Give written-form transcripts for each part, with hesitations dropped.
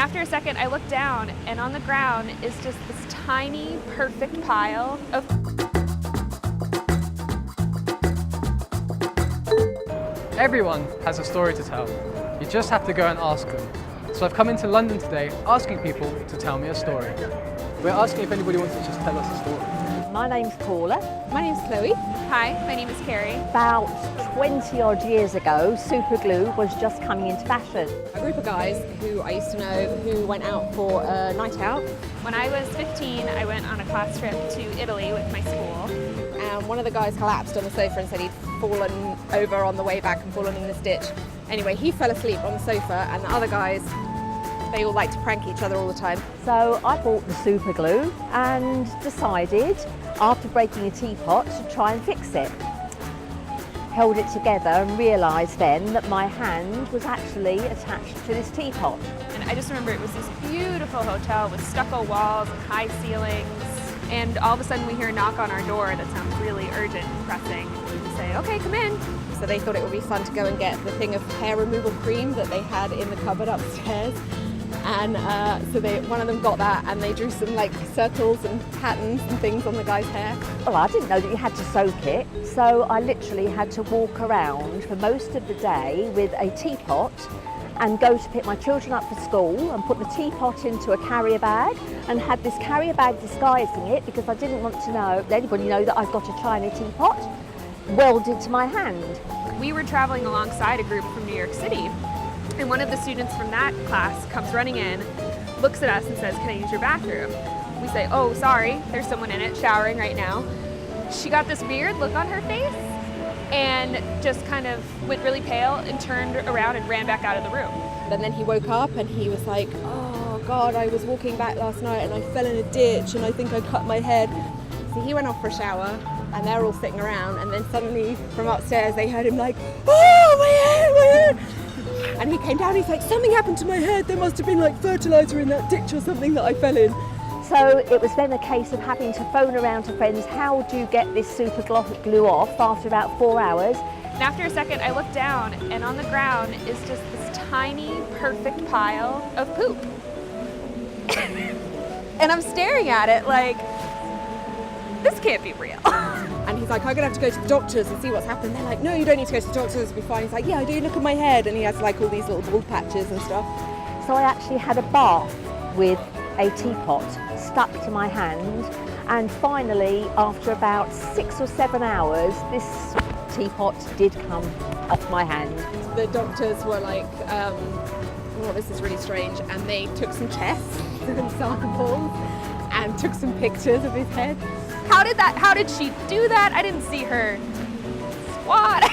after a second, I looked down, and on the ground is just this tiny, perfect pile of Everyone has a story to tell. You just have to go and ask them. So I've come into London today asking people to tell me a story. We're asking if anybody wants to just tell us a story. My name's Paula. My name's Chloe. Hi, my name is Carrie. About 20 odd years ago, super glue was just coming into fashion. A group of guys who I used to know who went out for a night out. When I was 15, I went on a class trip to Italy with my school. And one of the guys collapsed on the sofa and said he'd fallen over on the way back and fallen in this ditch. Anyway, he fell asleep on the sofa, and the other guys, they all like to prank each other all the time. So I bought the super glue and decided, after breaking a teapot, to try and fix it. Held it together and realised then that my hand was actually attached to this teapot. And I just remember it was this beautiful hotel with stucco walls and high ceilings. And all of a sudden we hear a knock on our door that sounds really urgent and pressing. We say, okay, come in. So they thought it would be fun to go and get the thing of hair removal cream that they had in the cupboard upstairs. And one of them got that, and they drew some like circles and patterns and things on the guy's hair. Well, I didn't know that you had to soak it, so I literally had to walk around for most of the day with a teapot and go to pick my children up for school and put the teapot into a carrier bag and had this carrier bag disguising it because I didn't want to let anybody know that I've got a China teapot welded to my hand. We were traveling alongside a group from New York City, and one of the students from that class comes running in, looks at us and says, "Can I use your bathroom?" We say, "Oh, sorry, there's someone in it showering right now." She got this weird look on her face and just kind of went really pale and turned around and ran back out of the room. And then he woke up and he was like, "Oh God, I was walking back last night and I fell in a ditch and I think I cut my head." So he went off for a shower and they're all sitting around, and then suddenly from upstairs they heard him like, "Oh, my head!" And he came down, he's like, "Something happened to my head, there must have been like fertiliser in that ditch or something that I fell in." So it was then a case of having to phone around to friends, how do you get this super glue off after about 4 hours? And after a second, I looked down, and on the ground is just this tiny, perfect pile of poop. And I'm staring at it like, this can't be real. And he's like, "I'm gonna have to go to the doctors and see what's happened." They're like, "No, you don't need to go to the doctors, it'll be fine." He's like, "Yeah, I do, look at my head." And he has like all these little bald patches and stuff. So I actually had a bath with a teapot stuck to my hand, and finally, after about 6 or 7 hours, this teapot did come off my hand. The doctors were like, "Oh, this is really strange," and they took some tests and samples and took some pictures of his head. How did she do that? I didn't see her squat.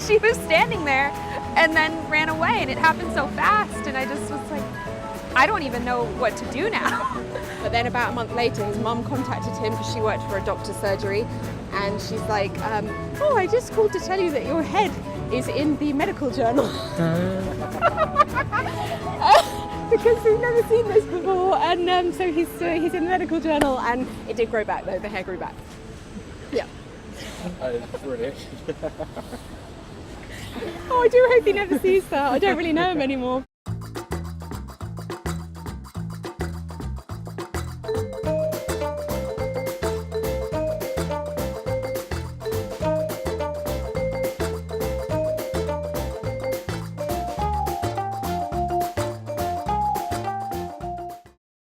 She was standing there and then ran away, and it happened so fast, and I just was like, I don't even know what to do now. But then about a month later, his mum contacted him because she worked for a doctor's surgery, and she's like, "Oh, I just called to tell you that your head is in the medical journal." Because we've never seen this before, and so he's in the medical journal, and it did grow back though, the hair grew back. Yeah. That is brilliant. Oh, I do hope he never sees that. I don't really know him anymore.